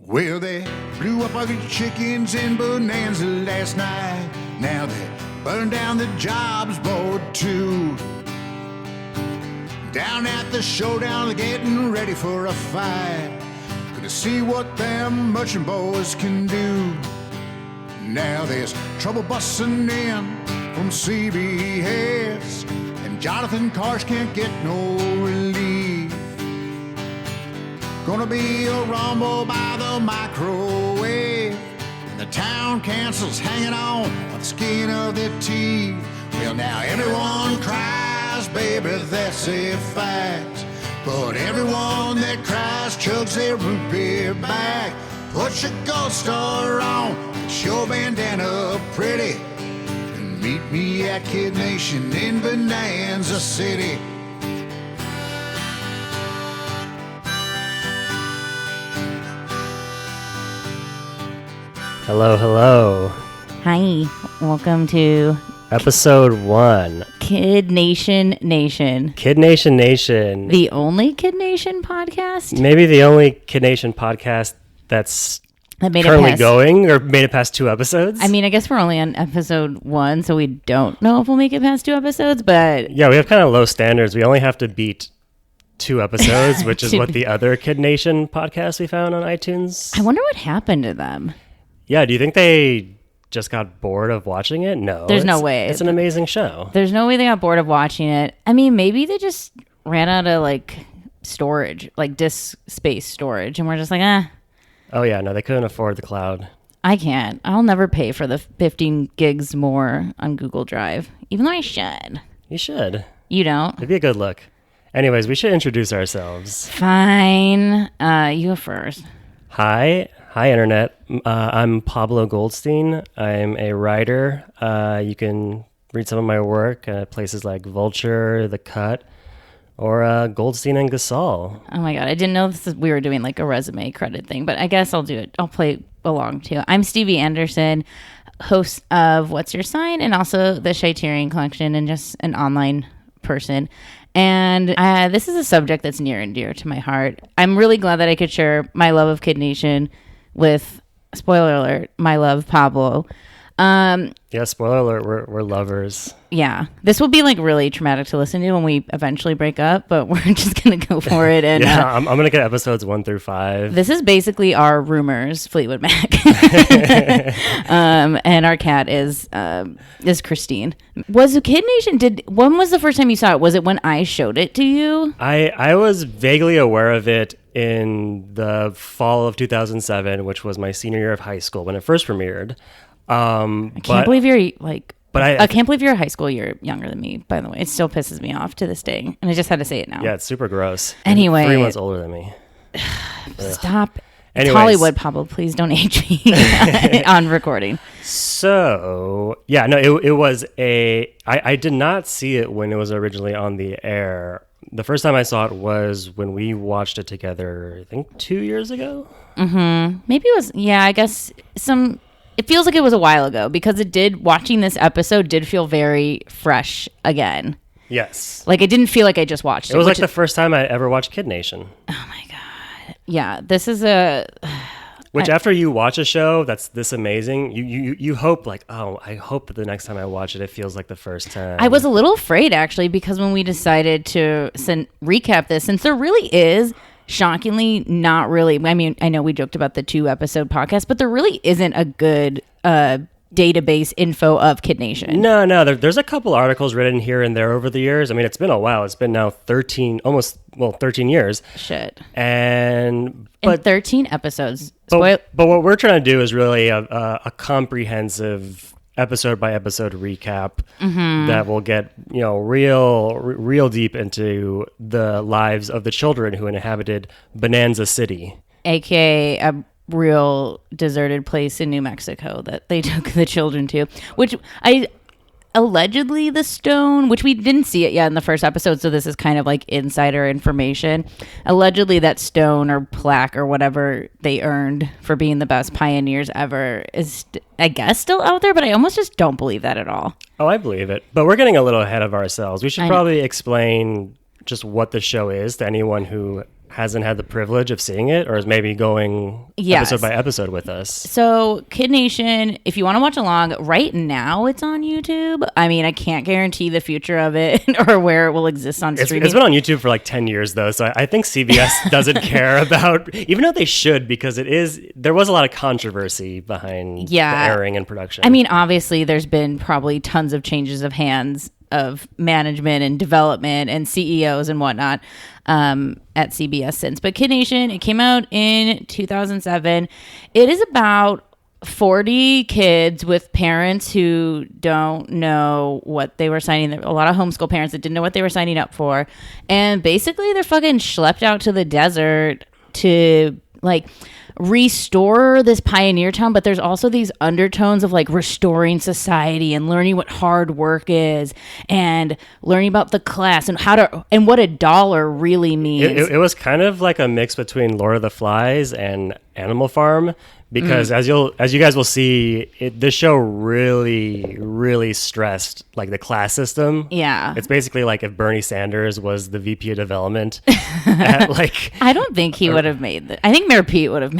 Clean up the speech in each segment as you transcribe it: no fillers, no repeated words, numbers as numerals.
Well, they blew up all the chickens in Bonanza last night. Now they burned down the jobs board too. Down at the showdown, they're getting ready for a fight. Gonna see what them merchant boys can do. Now there's trouble busting in from CBS, and Jonathan Cars can't get no relief. Gonna be a rumble by the microwave, and the town council's hanging on by the skin of their teeth. Well, now everyone cries, baby, that's a fact. But everyone that cries chugs their root beer back. Put your gold star on, get your bandana pretty, and meet me at Kid Nation in Bonanza City. Hello, hello. Hi, welcome to Episode 1. Kid Nation Nation. Kid Nation Nation. The only Kid Nation podcast? Maybe the only Kid Nation podcast that's That made currently it past, going or made it past 2 episodes. I mean, I guess we're only on episode 1, so we don't know if we'll make it past 2 episodes, but Yeah, we have kind of low standards. We only have to beat 2 episodes, which is what the other Kid Nation podcast we found on iTunes. I wonder what happened to them. Yeah, do you think they just got bored of watching it? No. There's no way. It's an amazing show. There's no way they got bored of watching it. I mean, maybe they just ran out of, storage, disk space storage, and we're just like, Oh, yeah, no, they couldn't afford the cloud. I can't. I'll never pay for the 15 gigs more on Google Drive, even though I should. You should. You don't? It'd be a good look. Anyways, we should introduce ourselves. Fine. You go first. Hi, Internet. I'm Pablo Goldstein. I'm a writer. You can read some of my work at places like Vulture, The Cut, or Goldstein and Gasol. Oh my God. I didn't know we were doing a resume credit thing, but I guess I'll do it. I'll play along too. I'm Stevie Anderson, host of What's Your Sign and also the Shaiterian Collection, and just an online person. And this is a subject that's near and dear to my heart. I'm really glad that I could share my love of Kid Nation with, spoiler alert, my love, Pablo. Yeah, spoiler alert, we're lovers. Yeah. This will be really traumatic to listen to when we eventually break up, but we're just going to go for it. And yeah, I'm going to get episodes 1 through 5. This is basically our rumors, Fleetwood Mac. And our cat is Christine. Was Kid Nation, when was the first time you saw it? Was it when I showed it to you? I was vaguely aware of it in the fall of 2007, which was my senior year of high school when it first premiered. I can't believe you're I can't believe you're a high school year younger than me, by the way. It still pisses me off to this day. And I just had to say it now. Yeah, it's super gross. Anyway. 3 months older than me. Stop. Anyways. It's Hollywood, Pablo. Please don't age me on recording. So, yeah, no, it was I did not see it when it was originally on the air. The first time I saw it was when we watched it together, I think 2 years ago. Mm-hmm. Maybe it was, yeah, I guess it feels like it was a while ago, because watching this episode did feel very fresh again. Yes. It didn't feel like I just watched it. It was the first time I ever watched Kid Nation. Oh my God. Yeah, this is Which after you watch a show that's this amazing, you hope I hope that the next time I watch it, it feels like the first time. I was a little afraid, actually, because when we decided to recap this, since there really is, shockingly, not really. I mean, I know we joked about the 2-episode podcast, but there really isn't a good database info of Kid Nation. No. There's a couple articles written here and there over the years. I mean, it's been a while. It's been now 13 years. Shit. But 13 episods. But what we're trying to do is really a comprehensive episode by episode recap that will get real deep into the lives of the children who inhabited Bonanza City, aka a real deserted place in New Mexico that they took the children to, which allegedly the stone, which we didn't see it yet in the first episode, so this is kind of insider information. Allegedly that stone or plaque or whatever they earned for being the best pioneers ever is, I guess, still out there, but I almost just don't believe that at all. Oh, I believe it. But we're getting a little ahead of ourselves. We should probably explain just what the show is to anyone who hasn't had the privilege of seeing it, or is maybe going episode by episode with us. So Kid Nation, if you want to watch along, right now it's on YouTube. I mean, I can't guarantee the future of it or where it will exist on streaming. It's been on YouTube for like 10 years though, so I think CBS doesn't care about, even though they should, because there was a lot of controversy behind the airing and production. I mean, obviously there's been probably tons of changes of hands of management and development and CEOs and whatnot at CBS since. But Kid Nation, it came out in 2007. It is about 40 kids with parents who don't know what they were signing. A lot of homeschool parents that didn't know what they were signing up for. And basically they're fucking schlepped out to the desert to like restore this pioneer town, but there's also these undertones of like restoring society and learning what hard work is and learning about the class and and what a dollar really means. It was kind of like a mix between Lord of the Flies and Animal Farm, because as you guys will see, this show really stressed like the class system. Yeah, it's basically like if Bernie Sanders was the VP of development. I don't think he would have made it. I think Mayor Pete would have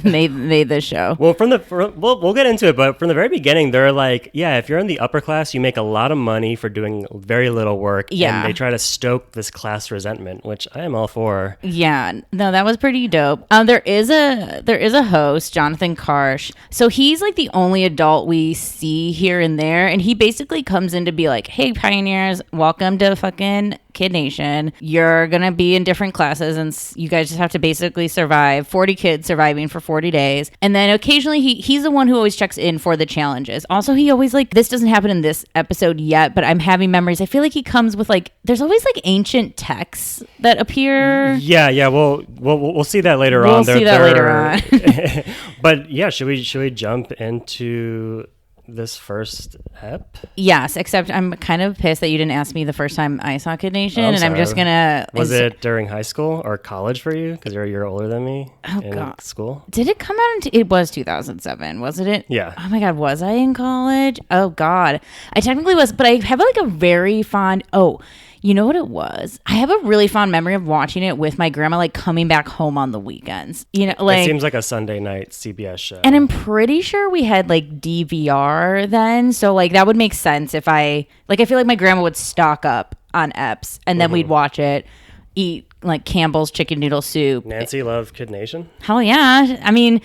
made this show. Well, we'll get into it, but from the very beginning, they're like, yeah, if you're in the upper class, you make a lot of money for doing very little work. Yeah, and they try to stoke this class resentment, which I am all for. Yeah, no, that was pretty dope. There is a host, Jonathan Karsh. So he's like the only adult we see here and there, and he basically comes in to be like, hey pioneers, welcome to fucking Kid Nation. You're gonna be in different classes and you guys just have to basically survive. 40 kids surviving for 40 days. And then occasionally he's the one who always checks in for the challenges. Also, he always like, this doesn't happen in this episode yet, but I'm having memories. I feel like he comes with like, there's always like ancient texts that appear. Yeah. We'll see that later on. We'll see that later on. But yeah, should we jump into this first ep? Yes, except I'm kind of pissed that you didn't ask me the first time I saw Kid Nation, and sorry. I'm just gonna. Was it during high school or college for you? Because you're a year older than me. God. School. Did it come out? It was 2007, wasn't it? Yeah. Oh my God, was I in college? Oh God, I technically was, but I have like a very fond. Oh. You know what it was? I have a really fond memory of watching it with my grandma, like coming back home on the weekends. You know, like it seems like a Sunday night CBS show. And I'm pretty sure we had like DVR then, so like that would make sense if I feel like my grandma would stock up on EPs, and then we'd watch it, eat like Campbell's chicken noodle soup. Nancy loved Kid Nation. Hell yeah! I mean,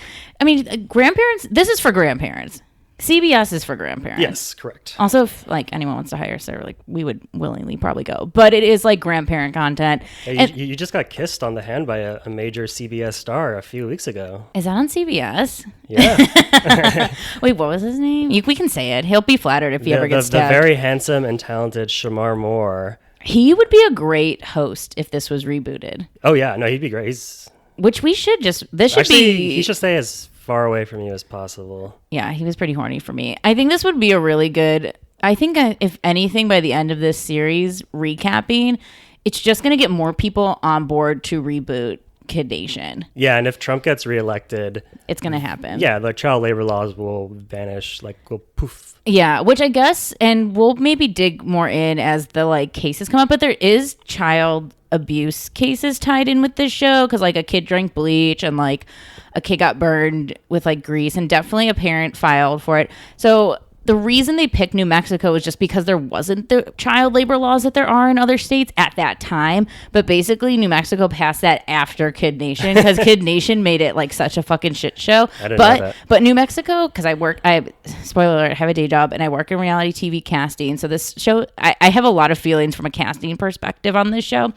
grandparents. This is for grandparents. CBS is for grandparents. Yes, correct. Also, if like anyone wants to hire Sarah, like we would willingly probably go. But it is like grandparent content. Hey, you just got kissed on the hand by a major CBS star a few weeks ago. Is that on CBS? Yeah. Wait, what was his name? We can say it. He'll be flattered if he ever gets stabbed. The very handsome and talented Shamar Moore. He would be a great host if this was rebooted. Oh yeah, no, he'd be great. Which we should just. He should stay as far away from you as possible. Yeah, he was pretty horny for me. I think this would be a really good. I think if anything, by the end of this series, recapping, it's just going to get more people on board to reboot Kid Nation. Yeah, and if Trump gets reelected, it's going to happen. Yeah, the child labor laws will vanish, like go poof. Yeah, which I guess, and we'll maybe dig more in as the like cases come up, but there is child abuse cases tied in with this show, because like a kid drank bleach and like a kid got burned with like grease, and definitely a parent filed for it. So the reason they picked New Mexico is just because there wasn't the child labor laws that there are in other states at that time. But basically, New Mexico passed that after Kid Nation, because Kid Nation made it like such a fucking shit show. I didn't know that. But New Mexico, because spoiler alert, I have a day job and I work in reality TV casting. So this show, I have a lot of feelings from a casting perspective on this show.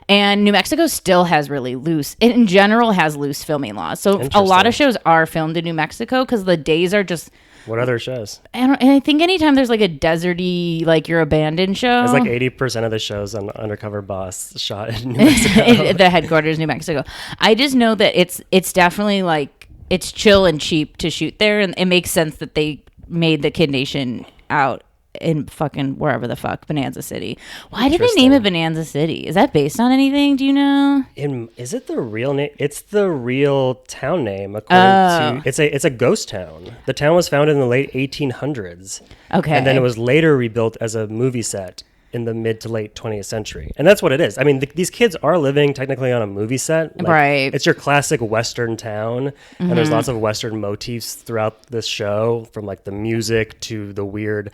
And New Mexico still has really loose, it in general has loose filming laws. So a lot of shows are filmed in New Mexico because the days are just. What other shows? And I think anytime there's like a deserty, like you're abandoned show. It's like 80% of the shows on Undercover Boss shot in New Mexico. The headquarters, New Mexico. I just know that it's definitely like, it's chill and cheap to shoot there. And it makes sense that they made the Kid Nation out in fucking wherever the fuck, Bonanza City. Why did they name it Bonanza City? Is that based on anything? Do you know? Is it the real name? It's the real town name, according to. It's a ghost town. The town was founded in the late 1800s. Okay. And then it was later rebuilt as a movie set. in the mid to late 20th century. And that's what it is. I mean, these kids are living technically on a movie set. Like, right. It's your classic Western town. And there's lots of Western motifs throughout this show, from like the music to the weird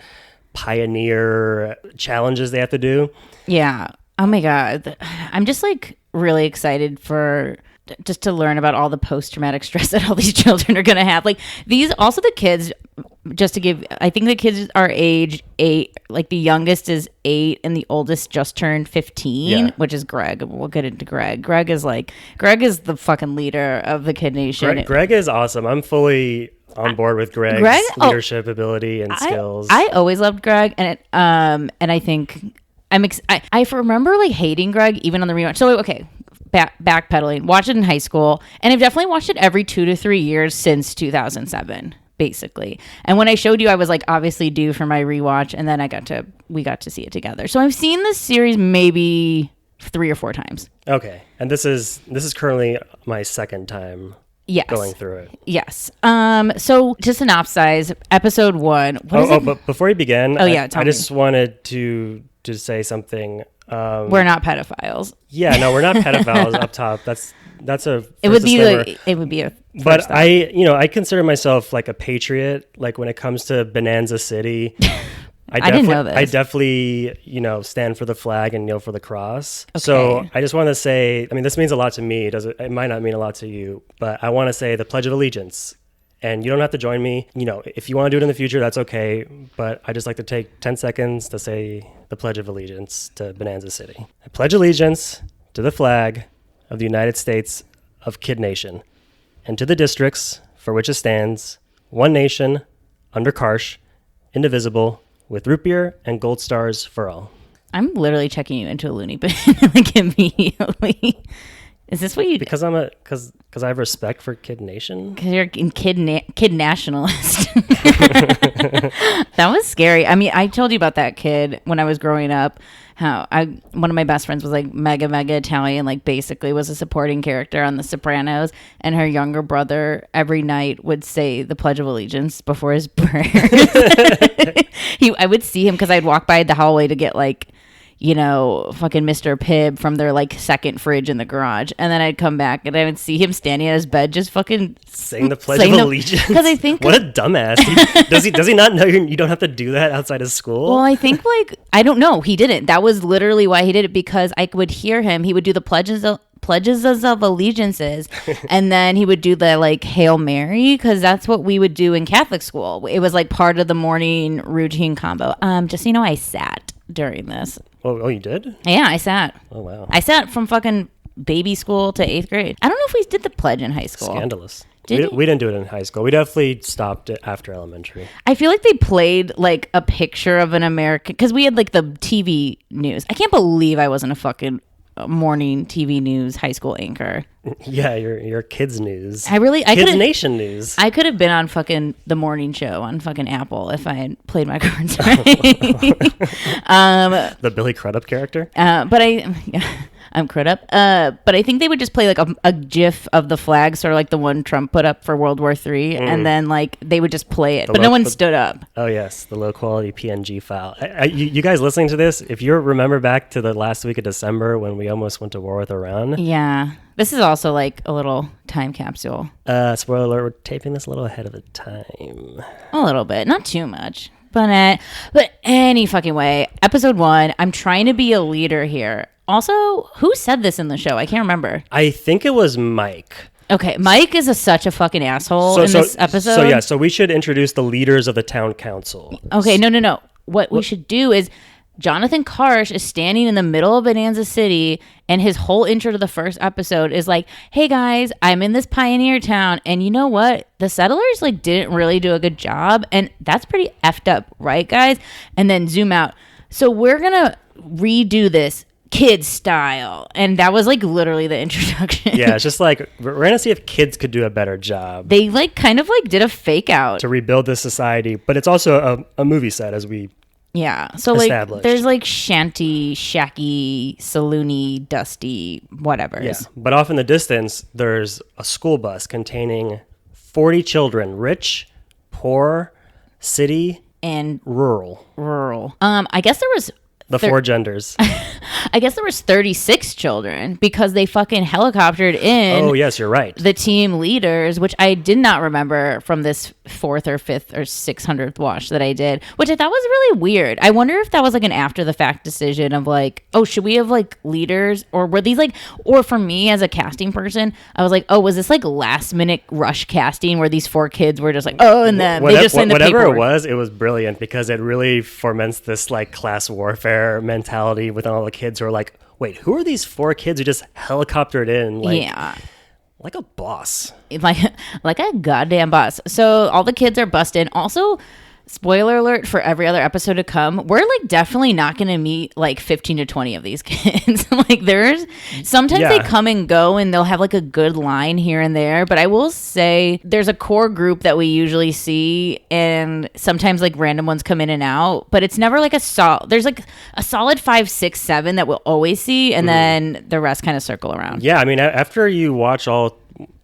pioneer challenges they have to do. Yeah. Oh my God. I'm just like really excited for just to learn about all the post-traumatic stress that all these children are going to have. Like these, also the kids, just to give, I think the kids are age 8, like the youngest is 8 and the oldest just turned 15, which is Greg. We'll get into Greg. Greg is the fucking leader of the Kid Nation. Greg is awesome. I'm fully on board with Greg's leadership ability and skills. I always loved Greg, and I think I remember like hating Greg even on the rewatch. So okay, backpedaling, watched it in high school, and I've definitely watched it every 2 to 3 years since 2007, basically. And when I showed you, I was like obviously due for my rewatch, and then we got to see it together. So I've seen this series maybe 3 or 4 times. Okay, and this is currently my second time. Yes. Going through it. Yes. So to synopsize, episode 1. But before you begin, I tell just wanted to say something. We're not pedophiles. Yeah, no, we're not pedophiles up top. That's a it would be disclaimer. it would be a but step. I consider myself like a patriot. Like when it comes to Bonanza City, I didn't know this. I definitely stand for the flag and kneel for the cross. Okay. So I just want to say, I mean, this means a lot to me. It might not mean a lot to you, but I want to say the Pledge of Allegiance. And you don't have to join me. If you want to do it in the future, that's okay. But I just like to take 10 seconds to say the Pledge of Allegiance to Bonanza City. I pledge allegiance to the flag of the United States of Kid Nation and to the districts for which it stands, one nation, under Karsh, indivisible, with root beer and gold stars for all. I'm literally checking you into a loony bin like immediately. Is this what you do? Because I have respect for Kid Nation. Because you're a kid nationalist. That was scary. I mean, I told you about that kid when I was growing up. How one of my best friends was like mega Italian, like basically was a supporting character on The Sopranos, and her younger brother every night would say the Pledge of Allegiance before his prayers. I would see him because I'd walk by the hallway to get like, fucking Mr. Pibb from their like second fridge in the garage. And then I'd come back and I would see him standing at his bed just fucking saying the Pledge of Allegiance. Because I think what a dumbass. Does he not know you don't have to do that outside of school? Well, I think I don't know. He didn't. That was literally why he did it, because I would hear him. He would do the pledges of allegiances and then he would do the like Hail Mary, because that's what we would do in Catholic school. It was like part of the morning routine combo. Just so you know, I sat during this. Oh, you did? Yeah, I sat. Oh, wow. I sat from fucking baby school to 8th grade. I don't know if we did the pledge in high school. Scandalous. We didn't do it in high school. We definitely stopped it after elementary. I feel like they played like a picture of an American, because we had like the TV news. I can't believe I wasn't a fucking morning TV news high school anchor. Yeah, your kids news. Kids Nation news. I could have been on fucking the morning show on fucking Apple if I had played my cards right. The Billy Crudup character. I'm Crudup. But I think they would just play like a GIF of the flag, sort of like the one Trump put up for World War III, and then like they would just play it, but no one stood up. Oh yes, the low quality PNG file. You guys listening to this, if you remember back to the last week of December when we almost went to war with Iran. Yeah, this is also like a little time capsule. Spoiler alert: we're taping this a little ahead of the time. A little bit, not too much. But any fucking way, episode 1. I'm trying to be a leader here. Also, who said this in the show? I can't remember. I think it was Mike. Okay, Mike is such a fucking asshole in this episode. So we should introduce the leaders of the town council. Okay, no. What we should do is Jonathan Karsh is standing in the middle of Bonanza City, and his whole intro to the first episode is like, hey guys, I'm in this pioneer town, and you know what? The settlers like didn't really do a good job, and that's pretty effed up, right guys? And then zoom out. So we're gonna redo this kids style, and that was like literally the introduction. Yeah, it's just like we're gonna see if kids could do a better job. They like kind of like did a fake out to rebuild this society, but it's also a movie set, as we so like there's like shanty, shacky, saloony, dusty, whatever. Yeah, but off in the distance there's a school bus containing 40 children, rich, poor, city, and rural. I guess there was The four genders. I guess there was 36 children because they fucking helicoptered in. Oh, yes, you're right. The team leaders, which I did not remember from this 4th or 5th or 600th watch that I did, which I thought was really weird. I wonder if that was like an after the fact decision of like, oh, should we have like leaders, or were these like, or for me as a casting person, I was like, oh, was this like last minute rush casting where these 4 kids were just like, oh, and then they just signed the whatever paperwork. it was brilliant because it really foments this like class warfare mentality with all the kids who are like, wait, who are these 4 kids who just helicoptered in? Like a boss. Like a goddamn boss. So all the kids are busted. Also, spoiler alert for every other episode to come, we're like definitely not going to meet like 15 to 20 of these kids. Like there's sometimes they come and go and they'll have like a good line here and there, but I will say there's a core group that we usually see, and sometimes like random ones come in and out, but it's never like there's like a solid 5, 6, 7 that we'll always see, and then the rest kind of circle around. Yeah, I mean, after you watch all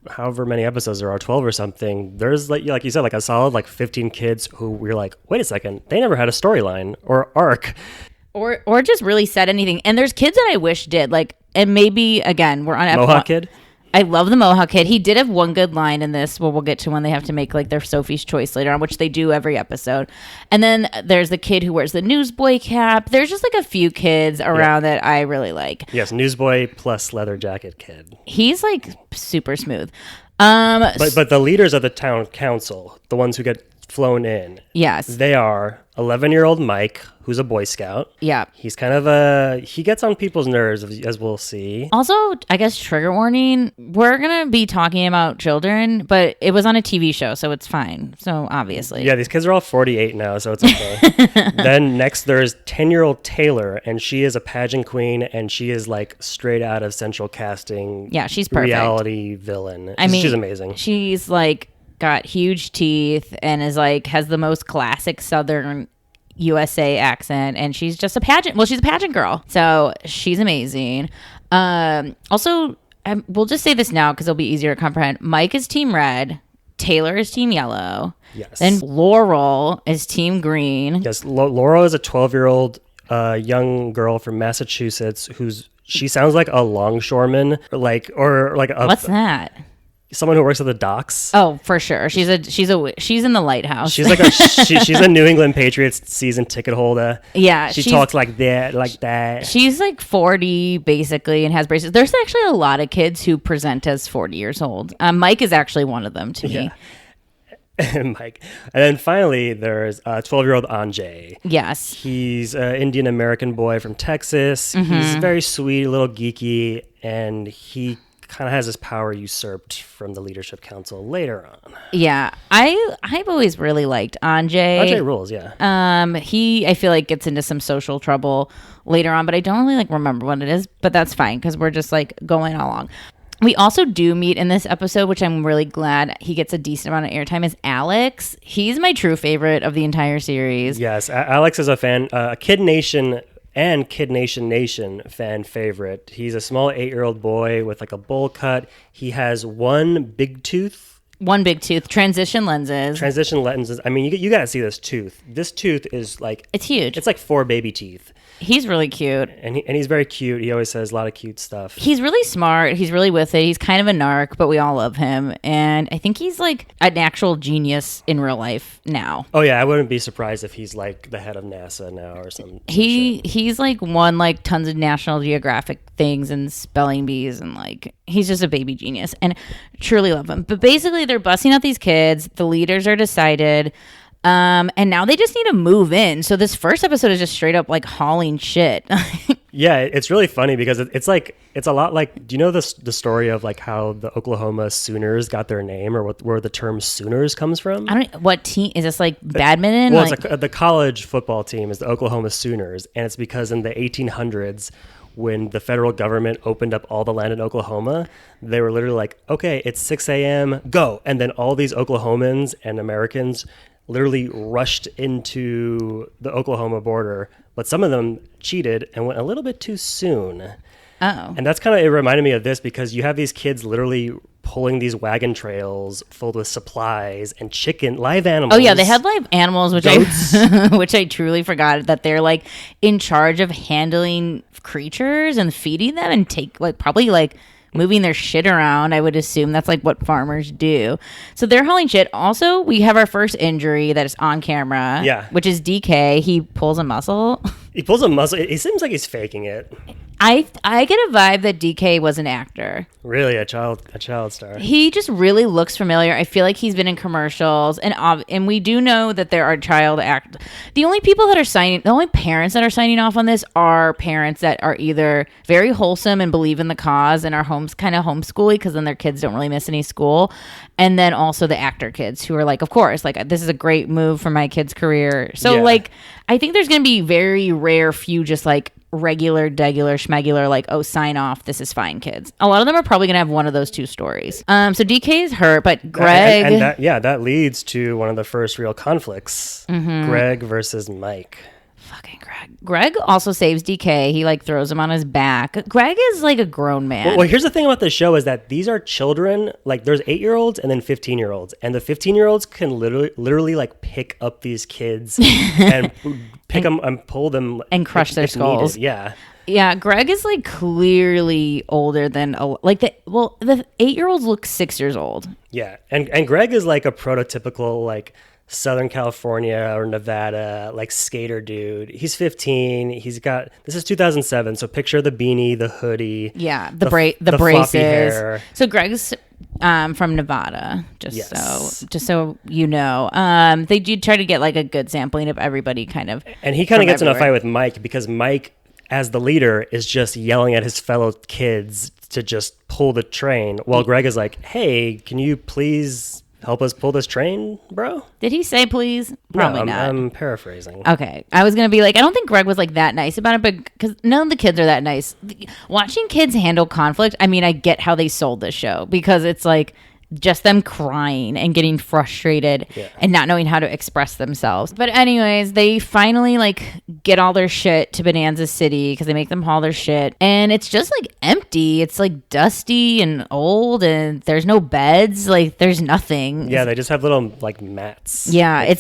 however many episodes there are, 12 or something, there's like you said, like a solid like 15 kids who we're like, wait a second, they never had a storyline or arc or just really said anything. And there's kids that I wish did, like, and maybe again we're on Mohawk kid. I love the Mohawk kid. He did have one good line in this. Well, we'll get to when they have to make like their Sophie's Choice later on, which they do every episode. And then there's the kid who wears the newsboy cap. There's just like a few kids around that I really like. Yes, newsboy plus leather jacket kid. He's like super smooth. But the leaders of the town council, the ones who get flown in, yes, they are 11-year-old Mike, who's a Boy Scout. Yeah. He's kind of he gets on people's nerves, as we'll see. Also, I guess trigger warning, we're going to be talking about children, but it was on a TV show, so it's fine. So obviously. Yeah, these kids are all 48 now, so it's okay. Then next there's 10-year-old Taylor, and she is a pageant queen, and she is like straight out of Central Casting. Yeah, she's perfect. Reality villain. She's amazing. She's like got huge teeth and is like has the most classic Southern USA accent, and she's just a pageant. Well, she's a pageant girl, so she's amazing. Also, we'll just say this now because it'll be easier to comprehend. Mike is Team Red, Taylor is Team Yellow. Yes. Then Laurel is Team Green. Yes, Laurel is a 12-year-old young girl from Massachusetts she sounds like a longshoreman, or like a what's that? Someone who works at the docks. Oh, for sure. She's in the lighthouse. She's like she's a New England Patriots season ticket holder. Yeah, she talks like that. She's like 40 basically and has braces. There's actually a lot of kids who present as 40 years old. Mike is actually one of them to me. Mike. And then finally, there's 12-year-old Anjay. Yes. He's an Indian American boy from Texas. He's very sweet, a little geeky, and he kind of has his power usurped from the leadership council later on. Yeah, I've always really liked Anjay. Anjay rules, yeah. He I feel like gets into some social trouble later on, but I don't really like remember what it is. But that's fine because we're just like going along. We also do meet in this episode, which I'm really glad he gets a decent amount of airtime, is Alex. He's my true favorite of the entire series. Yes, Alex is a fan, Kid Nation and Kid Nation Nation fan favorite. He's a small 8-year-old boy with like a bowl cut. He has one big tooth. Transition lenses. I mean, you got to see this tooth. This tooth is like... It's huge. It's like 4 baby teeth. He's really cute. And he's very cute. He always says a lot of cute stuff. He's really smart. He's really with it. He's kind of a narc, but we all love him. And I think he's like an actual genius in real life now. Oh, yeah. I wouldn't be surprised if he's like the head of NASA now or something. He's like won like tons of National Geographic things and spelling bees, and like he's just a baby genius and truly love him. But basically they're busting out these kids. The leaders are decided. And now they just need to move in. So this first episode is just straight up like hauling shit. Yeah, it's really funny because it's a lot like, do you know the story of like how the Oklahoma Sooners got their name, or where the term Sooners comes from? What team is this, like badminton? Well, it's the college football team is the Oklahoma Sooners, and it's because in the 1800s, when the federal government opened up all the land in Oklahoma, they were literally like, okay, it's 6 a.m., go. And then all these Oklahomans and Americans literally rushed into the Oklahoma border, but some of them cheated and went a little bit too soon. Oh. And that's kind of, it reminded me of this because you have these kids literally pulling these wagon trails filled with supplies and live animals. Oh yeah, they had live animals, which I which I truly forgot that they're like in charge of handling creatures and feeding them and probably moving their shit around. I would assume that's like what farmers do. So they're hauling shit. Also, we have our first injury that is on camera. Yeah. Which is DK. He pulls a muscle. He pulls a muscle. It seems like he's faking it. I get a vibe that DK was an actor. Really, a child star. He just really looks familiar. I feel like he's been in commercials, and we do know that there are child act. The only parents that are signing off on this are parents that are either very wholesome and believe in the cause and are kind of homeschooling because then their kids don't really miss any school, and then also the actor kids who are like, of course, like this is a great move for my kid's career. So I think there's gonna be very rare few just like regular, degular, schmegular, like, oh, sign off, this is fine, kids. A lot of them are probably going to have one of those two stories. So DK is hurt, but Greg... And that leads to one of the first real conflicts. Mm-hmm. Greg versus Mike. Fucking Greg. Greg also saves DK. He, like, throws him on his back. Greg is, like, a grown man. Well, here's the thing about the show is that these are children. Like, there's 8-year-olds and then 15-year-olds. And the 15-year-olds can literally, like, pick up these kids and pick them and pull them. And crush their skulls. Needed. Yeah. Yeah, Greg is, like, clearly older than... the 8-year-olds look 6 years old. Yeah. And Greg is, like, a prototypical, like... Southern California or Nevada, like skater dude. He's 15. This is 2007. So picture the beanie, the hoodie. Yeah, the floppy braces. Hair. So Greg's from Nevada, just so you know. They do try to get like a good sampling of everybody kind of. And he kind of gets in a fight with Mike because Mike, as the leader, is just yelling at his fellow kids to just pull the train while Greg is like, hey, can you please help us pull this train, bro? Did he say please? Probably not. I'm paraphrasing. Okay. I was going to be like, I don't think Greg was like that nice about it, but because none of the kids are that nice. Watching kids handle conflict, I mean, I get how they sold this show because it's like just them crying and getting frustrated and not knowing how to express themselves. But anyways, they finally like get all their shit to Bonanza City because they make them haul their shit. And it's just like empty. It's like dusty and old and there's no beds. Like there's nothing. Yeah, they just have little like mats. Yeah,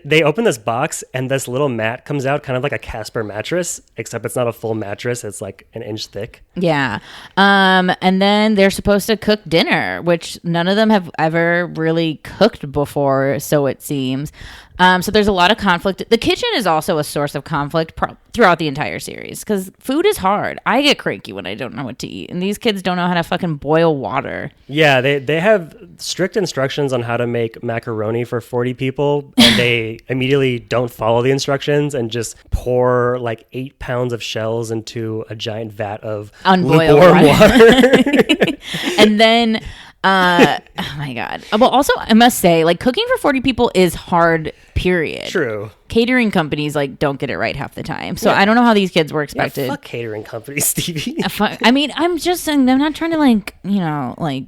they open this box and this little mat comes out kind of like a Casper mattress, except it's not a full mattress. It's like an inch thick. Yeah. And then they're supposed to cook dinner, which none of them have ever really cooked before, so it seems. So there's a lot of conflict. The kitchen is also a source of conflict throughout the entire series because food is hard. I get cranky when I don't know what to eat, and these kids don't know how to fucking boil water. Yeah, they have strict instructions on how to make macaroni for 40 people, and they immediately don't follow the instructions and just pour like 8 pounds of shells into a giant vat of unboiled water. And then... oh my god. Well, also I must say, like, cooking for 40 people is hard, period. True. Catering companies like don't get it right half the time. So I don't know how these kids were expected. Yeah, fuck catering companies, Stevie. I mean, I'm just saying they're not trying to like, you know, like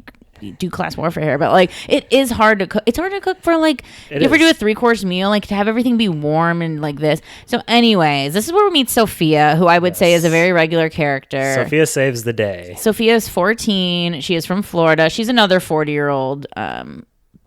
do class warfare here, but like it is hard to cook. It's hard to cook for like you ever do a 3-course meal, like to have everything be warm and like this. So anyways, this is where we meet Sophia, who I would say is a very regular character. Sophia saves the day. Sophia is 14. She is from Florida. She's another 40-year-old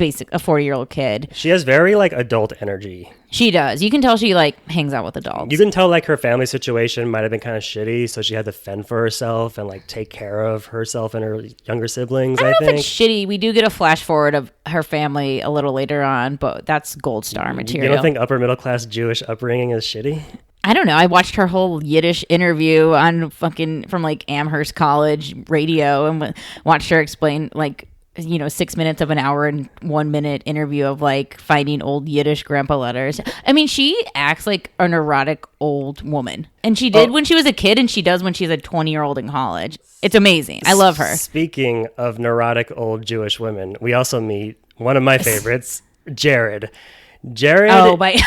a 40-year-old kid. She has very like adult energy. She does. You can tell she like hangs out with adults. You can tell like her family situation might have been kind of shitty, so she had to fend for herself and like take care of herself and her younger siblings. I don't know if it's shitty. We do get a flash forward of her family a little later on, but that's gold star material. You don't think upper middle class Jewish upbringing is shitty? I don't know. I watched her whole Yiddish interview on from like Amherst College radio and watched her explain like, you know, 6 minutes of an hour and 1 minute interview of like finding old Yiddish grandpa letters. I mean, she acts like a neurotic old woman, and she did when she was a kid, and she does when she's a 20-year-old in college. It's amazing. I love her. Speaking of neurotic old Jewish women, we also meet one of my favorites, Jared. Oh, my.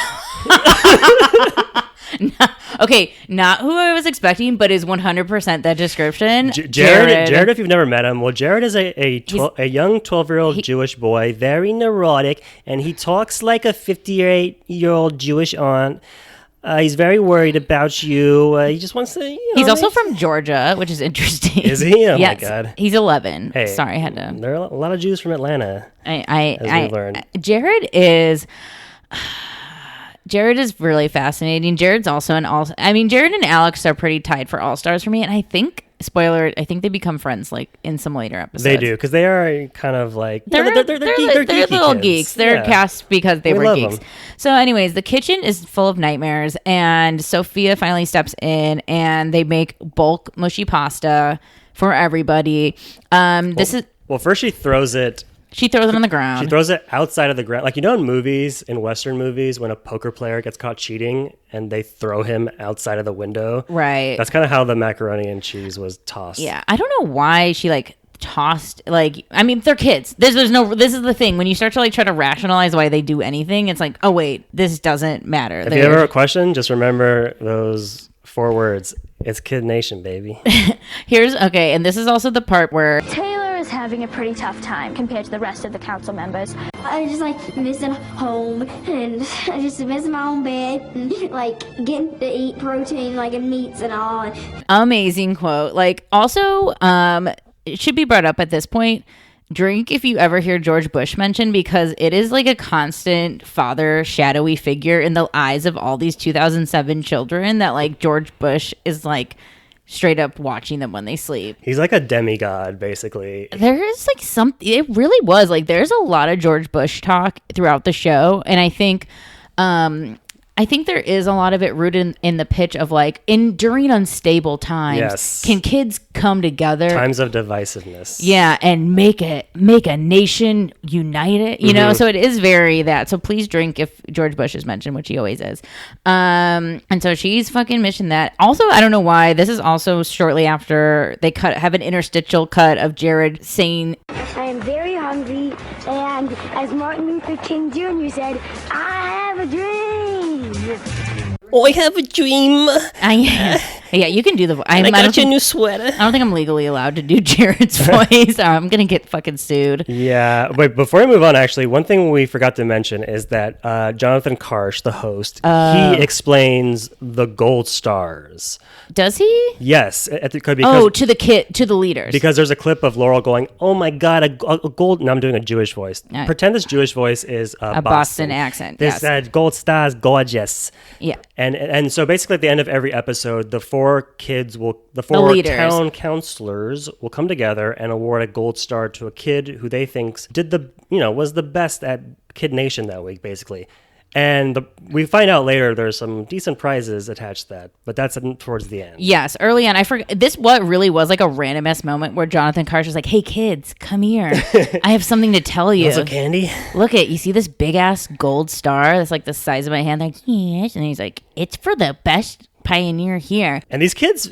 Okay, not who I was expecting, but is 100% that description. Jared, if you've never met him, well, Jared is a young 12-year-old Jewish boy, very neurotic, and he talks like a 58-year-old Jewish aunt. He's very worried about you. He just wants to. He's also from Georgia, which is interesting. Is he? Oh yes, my God. He's 11. Hey, sorry, I had to. There are a lot of Jews from Atlanta. As we learned. Jared is really fascinating. Jared's also an all. I mean, Jared and Alex are pretty tied for all stars for me, and I think. Spoiler, I think they become friends like in some later episodes. They do, because they are kind of like they're little geeks. They're cast because they were geeks. So anyways, the kitchen is full of nightmares, and Sophia finally steps in and they make bulk mushy pasta for everybody. First she throws it on the ground. She throws it outside of the ground. Like, in movies, in Western movies, when a poker player gets caught cheating and they throw him outside of the window. Right. That's kind of how the macaroni and cheese was tossed. Yeah. I don't know why she tossed, they're kids. This is the thing. When you start to try to rationalize why they do anything, it's like, oh wait, this doesn't matter. If you ever have a question, just remember those 4 words. It's Kid Nation, baby. And this is also the part where is having a pretty tough time compared to the rest of the council members. I just missing home, and I just miss my own bed, and getting to eat protein and meats and all. Amazing quote. Also, it should be brought up at this point. Drink if you ever hear George Bush mentioned, because it is a constant father shadowy figure in the eyes of all these 2007 children that George Bush is straight up watching them when they sleep. He's like a demigod, basically. There is something, it really was there's a lot of George Bush talk throughout the show, and I think there is a lot of it rooted in the pitch of during unstable times, yes, can kids come together, times of divisiveness, and make a nation united, you know. So it is very that. So please drink if George Bush is mentioned, which he always is. And so she's fucking mentioned that. Also, I don't know why this is also shortly after they have an interstitial cut of Jared saying, I am very hungry, and as Martin Luther King Jr. said, I have a dream. I have a dream. Yeah, you can do the voice. I got your new sweater. I don't think I'm legally allowed to do Jared's voice. I'm going to get fucking sued. Yeah. Wait, before we move on, actually, one thing we forgot to mention is that Jonathan Karsh, the host, he explains the gold stars. Does he? Yes. To the leaders. Because there's a clip of Laurel going, oh my God, a gold. No, I'm doing a Jewish voice. Pretend this Jewish voice is a Boston accent. This gold stars, gorgeous. Yeah. And so basically at the end of every episode, the four town counselors will come together and award a gold star to a kid who they think was the best at Kid Nation that week, basically. And we find out later there's some decent prizes attached to that, but that's towards the end. Yes, early on. I forgot. What really was a random ass moment where Jonathan Karsh was like, hey kids, come here. I have something to tell you. Also candy? Look you see this big ass gold star that's the size of my hand? Yes. And he's like, it's for the best pioneer here. And these kids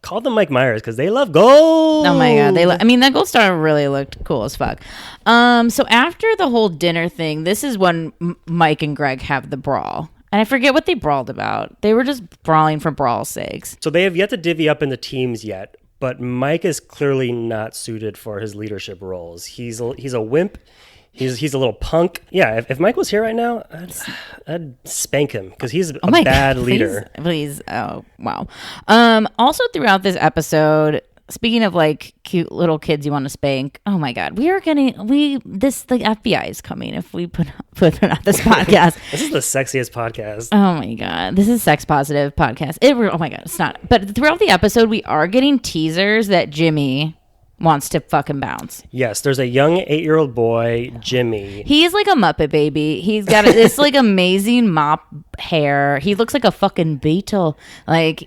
call them Mike Myers because they love gold. Oh my God. That gold star really looked cool as fuck. So after the whole dinner thing, this is when Mike and Greg have the brawl. And I forget what they brawled about. They were just brawling for brawl's sakes. So they have yet to divvy up into teams yet, but Mike is clearly not suited for his leadership roles. He's a wimp. He's a little punk. Yeah, if Mike was here right now, I'd spank him because he's a bad leader. Please. Oh, wow. Also throughout this episode, speaking of cute little kids you want to spank, oh my God, the FBI is coming if we put out this podcast. This is the sexiest podcast. Oh my God, this is sex positive podcast. Oh my God, it's not. But throughout the episode, we are getting teasers that Jimmy wants to fucking bounce. Yes, there's a young 8-year-old boy, Jimmy. He is like a Muppet baby. He's got this amazing mop hair. He looks like a fucking beetle.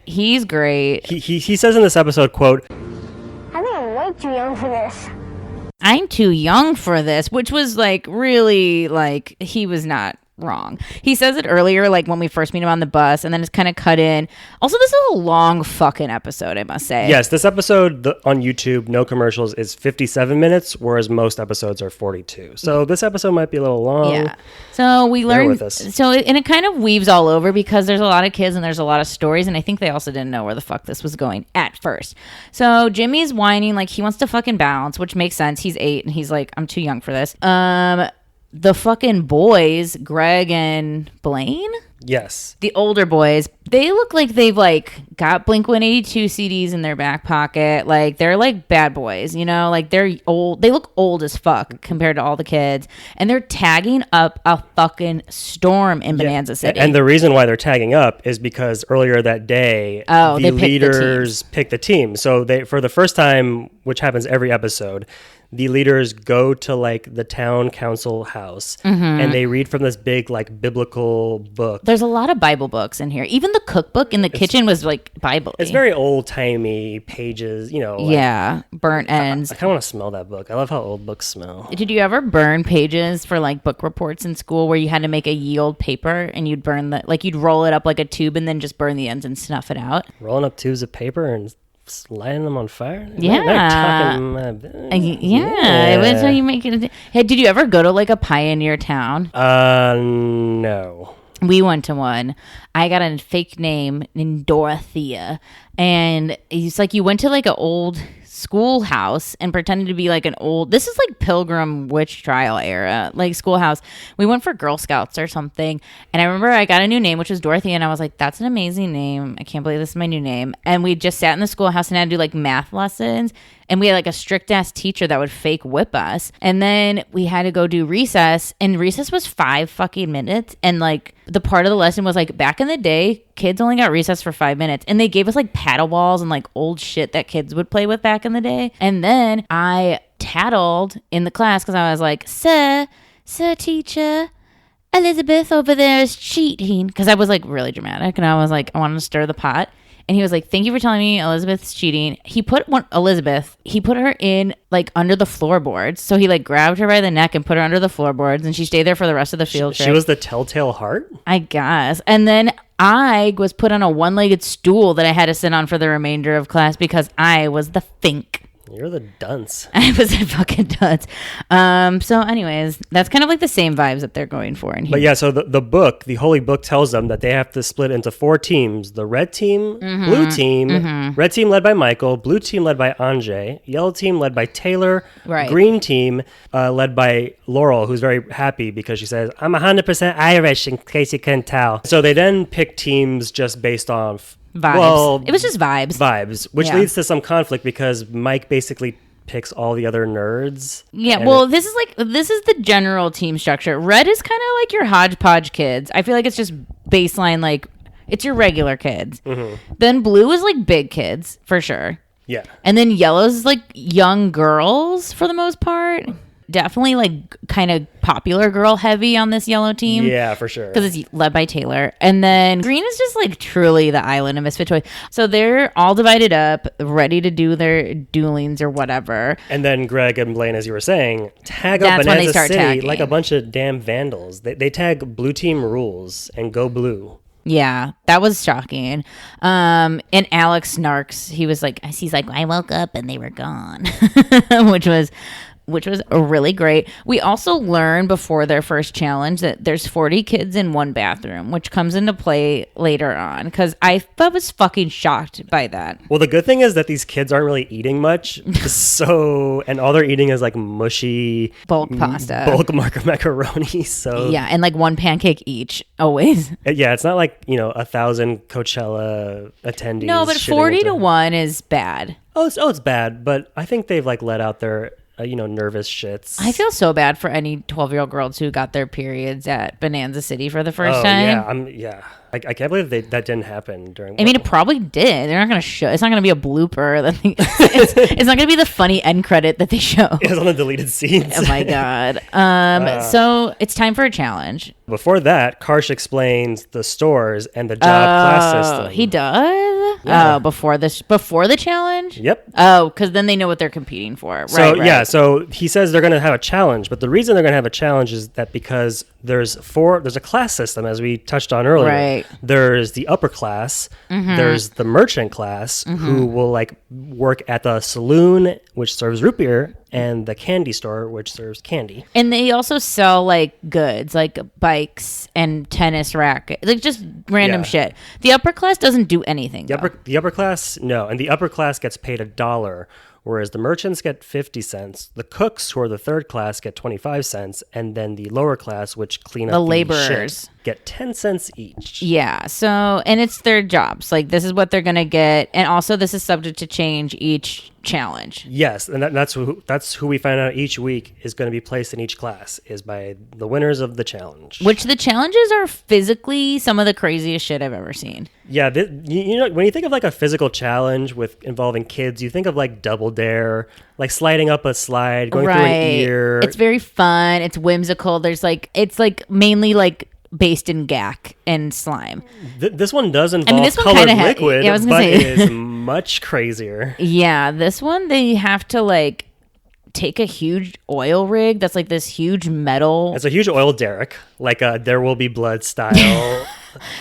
He's great. He says in this episode, quote, I think I'm way too young for this. I'm too young for this, which was really he was not wrong. He says it earlier, when we first meet him on the bus, and then it's kind of cut in. Also, this is a long fucking episode, I must say. Yes, this episode on YouTube, no commercials, is 57 minutes, whereas most episodes are 42. So this episode might be a little long. Yeah. So we learned. With us. And it kind of weaves all over because there's a lot of kids and there's a lot of stories, and I think they also didn't know where the fuck this was going at first. So Jimmy's whining he wants to fucking bounce, which makes sense. He's 8 and he's like, I'm too young for this. The fucking boys, Greg and Blaine, Yes. The older boys, they look like they've like got Blink-182 CDs in their back pocket. Like they're like bad boys, you know, like they're old. They look old as fuck compared to all the kids. And they're tagging up a fucking storm in Bonanza City. And the reason why they're tagging up is because earlier that day, the leaders pick the team. So they, for the first time, which happens every episode, the leaders go to like the town council house and they read from this big like biblical book. There's a lot of Bible books in here. Even the cookbook in the kitchen was like Bible. It's very old timey pages, you know. Like, burnt ends. I kind of want to smell that book. I love how old books smell. Did you ever burn pages for like book reports in school where you had to make a ye old paper and you'd burn you'd roll it up like a tube and then just burn the ends and snuff it out? Rolling up tubes of paper and lighting them on fire? Yeah. It was how you make it. Hey, did you ever go to like a pioneer town? No. We went to one. I got a fake name named Dorothea. And it's like you went to like an old schoolhouse and pretended to be like this is like Pilgrim witch trial era, like schoolhouse. We went for Girl Scouts or something. And I remember I got a new name, which was Dorothy. And I was like, that's an amazing name. I can't believe this is my new name. And we just sat in the schoolhouse and had to do like math lessons. And we had like a strict ass teacher that would fake whip us. And then we had to go do recess. And recess was 5 fucking minutes. And like the part of the lesson was like back in the day, kids only got recess for 5 minutes. And they gave us like paddle balls and like old shit that kids would play with back in the day. And then I tattled in the class because I was like, Sir teacher, Elizabeth over there is cheating. Because I was like really dramatic. And I was like, I wanted to stir the pot. And he was like, thank you for telling me Elizabeth's cheating. He put her in like under the floorboards. So he like grabbed her by the neck and put her under the floorboards. And she stayed there for the rest of the field trip. She was the telltale heart? I guess. And then I was put on a one-legged stool that I had to sit on for the remainder of class because I was the fink. You're the dunce. I was a fucking dunce. So anyways, that's kind of like the same vibes that they're going for in here. But yeah, so the holy book tells them that they have to split into 4 teams. The red team, blue team, red team led by Michael, blue team led by Anjay, yellow team led by Taylor, green team led by Laurel, who's very happy because she says, I'm 100% Irish in case you couldn't tell. So they then pick teams just based off vibes. Well, it was just vibes. Which leads to some conflict because Mike basically picks all the other nerds. Yeah, well, this is the general team structure. Red is kind of like your hodgepodge kids. I feel like it's just baseline, like it's your regular kids. Then blue is like big kids for sure. Yeah. And then yellow is like young girls for the most part. Definitely like kind of popular girl heavy on this yellow team. Yeah, for sure. Because it's led by Taylor. And then green is just like truly the island of misfit toys. So they're all divided up, ready to do their duelings or whatever. And then Greg and Blaine, as you were saying, tag up Bonanza City tagging. like a bunch of damn vandals. They tag blue team rules and go blue. Yeah, that was shocking. And Alex snarks. He's like, I woke up and they were gone, which was really great. We also learned before their first challenge that there's 40 kids in one bathroom, which comes into play later on, because I was fucking shocked by that. Well, the good thing is that these kids aren't really eating much, and all they're eating is like mushy bulk pasta, bulk macaroni. So yeah, and like one pancake each, always. Yeah, it's not like 1,000 Coachella attendees. No, but 40 to 1 is bad. It's bad, but I think they've like let out their nervous shits. I feel so bad for any 12-year-old girls who got their periods at Bonanza City for the first time. Yeah, I can't believe that didn't happen during. I mean, it probably did. They're not going to show. It's not going to be a blooper. It's not going to be the funny end credit that they show. It's on the deleted scenes. Oh my god. So it's time for a challenge. Before that, Karsh explains the stores and the job class system. He does? Yeah. Oh, before the challenge? Yep. Oh, because then they know what they're competing for. Right. Yeah, so he says they're going to have a challenge, but the reason they're going to have a challenge is that because there's a class system, as we touched on earlier. Right. There's the upper class, there's the merchant class, who will like work at the saloon, which serves root beer, and the candy store, which serves candy. And they also sell like goods, like bikes and tennis rackets, like just random shit. The upper class doesn't do anything. The upper class, no, and the upper class gets paid $1, whereas the merchants get 50 cents. The cooks, who are the third class, get 25 cents, and then the lower class, which clean up The the laborers. shit, get 10 cents each. Yeah. So, and it's their jobs. Like, this is what they're going to get. And also, this is subject to change each challenge. Yes, and that's who we find out each week is going to be placed in each class, is by the winners of the challenge. Which the challenges are physically some of the craziest shit I've ever seen. Yeah, you know, when you think of like a physical challenge with involving kids, you think of like Double Dare, like sliding up a slide, going through an ear. It's very fun. It's whimsical. It's like mainly like based in gack and slime. This one does involve this one colored kinda liquid, yeah, I was gonna but say. it is much crazier. Yeah, this one they have to like take a huge oil rig that's like this huge metal. It's a huge oil derrick, like a There Will Be Blood style.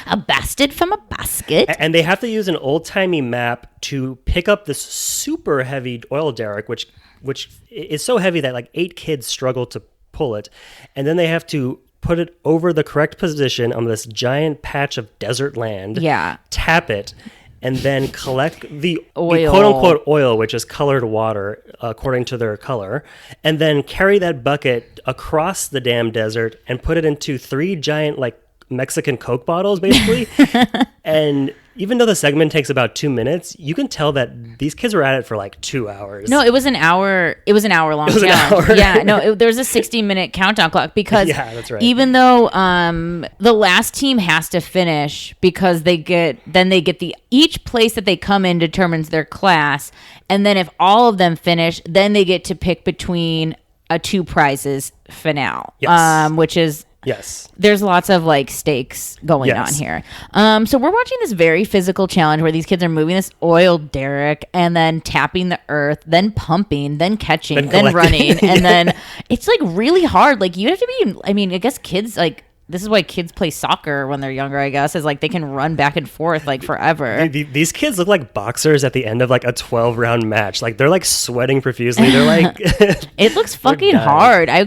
A bastard from a basket. And they have to use an old-timey map to pick up this super heavy oil derrick, which is so heavy that like 8 kids struggle to pull it. And then they have to put it over the correct position on this giant patch of desert land. Yeah. Tap it, and then collect the Oil. quote-unquote oil, which is colored water according to their color, and then carry that bucket across the damn desert and put it into 3 giant like Mexican Coke bottles, basically. And even though the segment takes about 2 minutes, you can tell that these kids were at it for like 2 hours. No, it was an hour. It was an hour long. It was an challenge. hour. Yeah, no, there's a 60-minute countdown clock because Yeah, that's right. even though the last team has to finish because they get each place that they come in determines their class, and then if all of them finish, then they get to pick between a 2 prizes finale. Yes. Which is. Yes. There's lots of like stakes going on here. So we're watching this very physical challenge where these kids are moving this oil derrick and then tapping the earth, then pumping, then catching, then running. And then it's like really hard. Like you have to be, I mean, I guess kids like, this is why kids play soccer when they're younger, I guess, is like they can run back and forth like forever. These kids look like boxers at the end of like a 12-round match. Like they're like sweating profusely. They're like It looks fucking hard. I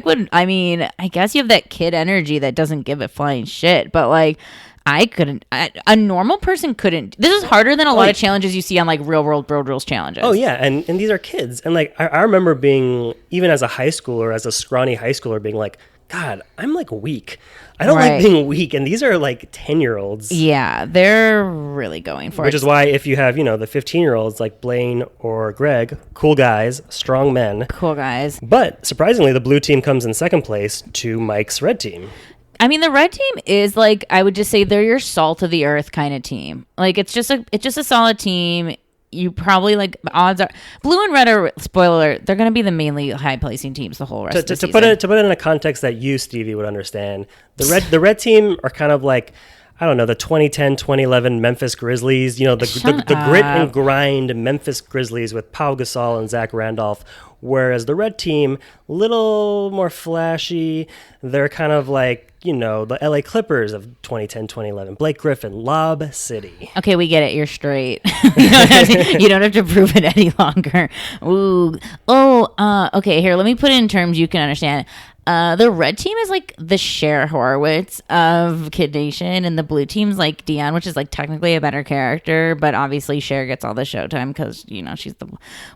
guess you have that kid energy that doesn't give a flying shit, but like a normal person couldn't. This is harder than a lot of challenges you see on like real world road rules challenges. Oh yeah, and these are kids. And like I remember being, even as a high schooler, as a scrawny high schooler, being like, God, I'm like weak. I don't like being weak. And these are like 10-year-olds. Yeah, they're really going for it. Which is why if you have, the 15-year-olds like Blaine or Greg, cool guys, strong men. Cool guys. But surprisingly, the blue team comes in second place to Mike's red team. I mean, the red team is like, I would just say they're your salt of the earth kind of team. Like it's just a solid team. You probably like odds are blue and red are, spoiler alert, they're going to be the mainly high placing teams the whole rest of the season. To put it in a context that you, Stevie, would understand, the red team are kind of like, I don't know, the 2010, 2011 Memphis Grizzlies, the grit and grind Memphis Grizzlies with Pau Gasol and Zach Randolph, whereas the red team, little more flashy. They're kind of like, the LA Clippers of 2010, 2011. Blake Griffin, Lob City. Okay, we get it. You're straight. You don't have to prove it any longer. Ooh. Oh, okay, here, let me put it in terms you can understand. The red team is like the Cher Horowitz of Kid Nation, and the blue team's like Dion, which is like technically a better character, but obviously Cher gets all the showtime because she's the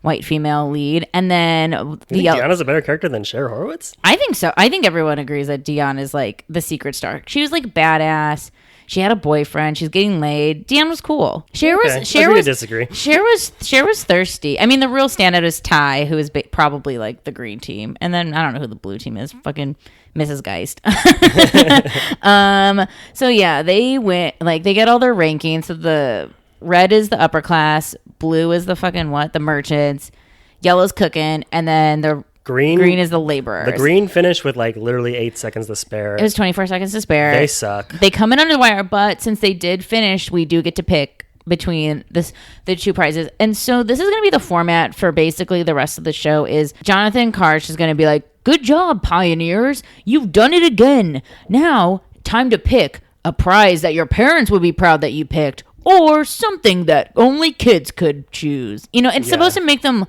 white female lead. And then Dion is a better character than Cher Horowitz? I think so. I think everyone agrees that Dion is like the secret star. She was like badass. She had a boyfriend. She's getting laid. Dion was cool. Cher was disagree. Cher was thirsty. I mean, the real standout is Ty, who is probably like the green team, and then I don't know who the blue team is. Fucking Mrs. Geist. So yeah, they went like they get all their rankings. So the red is the upper class, blue is the fucking the merchants, yellow's cooking, and then the Green is the laborers. The green finished with like literally 8 seconds to spare. It was 24 seconds to spare. They suck. They come in under the wire, but since they did finish, we do get to pick between the 2 prizes. And so this is going to be the format for basically the rest of the show is Jonathan Karsh is going to be like, good job, pioneers. You've done it again. Now, time to pick a prize that your parents would be proud that you picked or something that only kids could choose. It's supposed to make them...